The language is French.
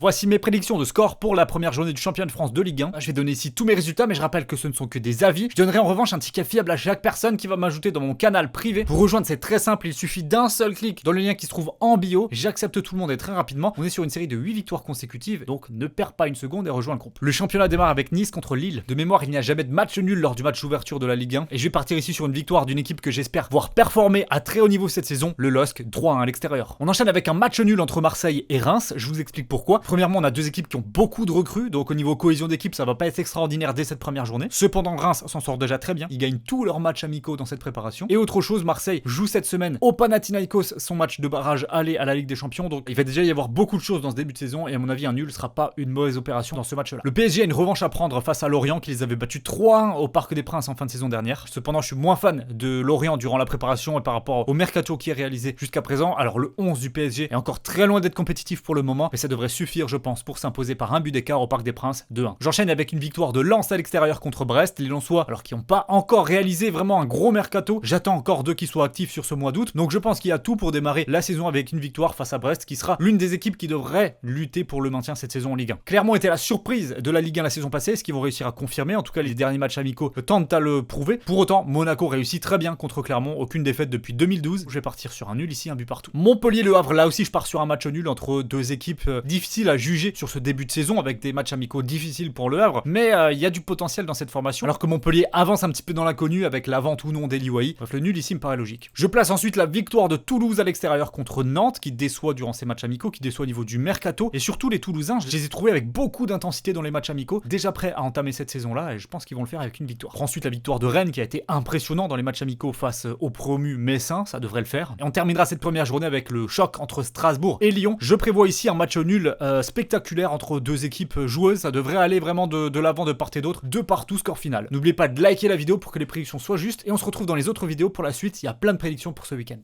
Voici mes prédictions de score pour la première journée du championnat de France de Ligue 1. Je vais donner ici tous mes résultats, mais je rappelle que ce ne sont que des avis. Je donnerai en revanche un ticket fiable à chaque personne qui va m'ajouter dans mon canal privé. Pour rejoindre, c'est très simple, il suffit d'un seul clic dans le lien qui se trouve en bio. J'accepte tout le monde et très rapidement. On est sur une série de 8 victoires consécutives, donc ne perds pas une seconde et rejoins le groupe. Le championnat démarre avec Nice contre Lille. De mémoire, il n'y a jamais de match nul lors du match d'ouverture de la Ligue 1. Et je vais partir ici sur une victoire d'une équipe que j'espère voir performer à très haut niveau cette saison, le LOSC, 3-1 à l'extérieur. On enchaîne avec un match nul entre Marseille et Reims. Je vous explique pourquoi. Premièrement, on a deux équipes qui ont beaucoup de recrues, donc au niveau cohésion d'équipe, ça va pas être extraordinaire dès cette première journée. Cependant, Reims s'en sort déjà très bien. Ils gagnent tous leurs matchs amicaux dans cette préparation. Et autre chose, Marseille joue cette semaine au Panathinaikos son match de barrage aller à la Ligue des Champions, donc il va déjà y avoir beaucoup de choses dans ce début de saison et à mon avis un nul sera pas une mauvaise opération dans ce match-là. Le PSG a une revanche à prendre face à Lorient qui les avait battus 3-1 au Parc des Princes en fin de saison dernière. Cependant, je suis moins fan de Lorient durant la préparation et par rapport au mercato qui est réalisé jusqu'à présent. Alors le 11 du PSG est encore très loin d'être compétitif pour le moment, mais ça devrait suffire je pense pour s'imposer par un but d'écart au Parc des Princes 2-1. J'enchaîne avec une victoire de Lens à l'extérieur contre Brest. Les Lensois, alors qui n'ont pas encore réalisé vraiment un gros mercato, j'attends encore d'eux qui soient actifs sur ce mois d'août. Donc je pense qu'il y a tout pour démarrer la saison avec une victoire face à Brest qui sera l'une des équipes qui devrait lutter pour le maintien cette saison en Ligue 1. Clermont était la surprise de la Ligue 1 la saison passée, ce qu'ils vont réussir à confirmer. En tout cas, les derniers matchs amicaux tentent à le prouver. Pour autant, Monaco réussit très bien contre Clermont, aucune défaite depuis 2012. Je vais partir sur un nul ici, un but partout. Montpellier-Le Havre, là aussi je pars sur un match nul entre deux équipes difficiles à juger sur ce début de saison avec des matchs amicaux difficiles pour Le Havre, mais il y a du potentiel dans cette formation, alors que Montpellier avance un petit peu dans l'inconnu avec la vente ou non d'Eli Wahi. Bref, le nul ici me paraît logique. Je place ensuite la victoire de Toulouse à l'extérieur contre Nantes, qui déçoit durant ces matchs amicaux, qui déçoit au niveau du mercato, et surtout les Toulousains, je les ai trouvés avec beaucoup d'intensité dans les matchs amicaux, déjà prêts à entamer cette saison-là, et je pense qu'ils vont le faire avec une victoire. Ensuite, la victoire de Rennes, qui a été impressionnant dans les matchs amicaux face au promu Messin, ça devrait le faire. Et on terminera cette première journée avec le choc entre Strasbourg et Lyon. Je prévois ici un match nul spectaculaire entre deux équipes joueuses, ça devrait aller vraiment de l'avant de part et d'autre, de partout, score final. N'oubliez pas de liker la vidéo pour que les prédictions soient justes, et on se retrouve dans les autres vidéos pour la suite, il y a plein de prédictions pour ce week-end.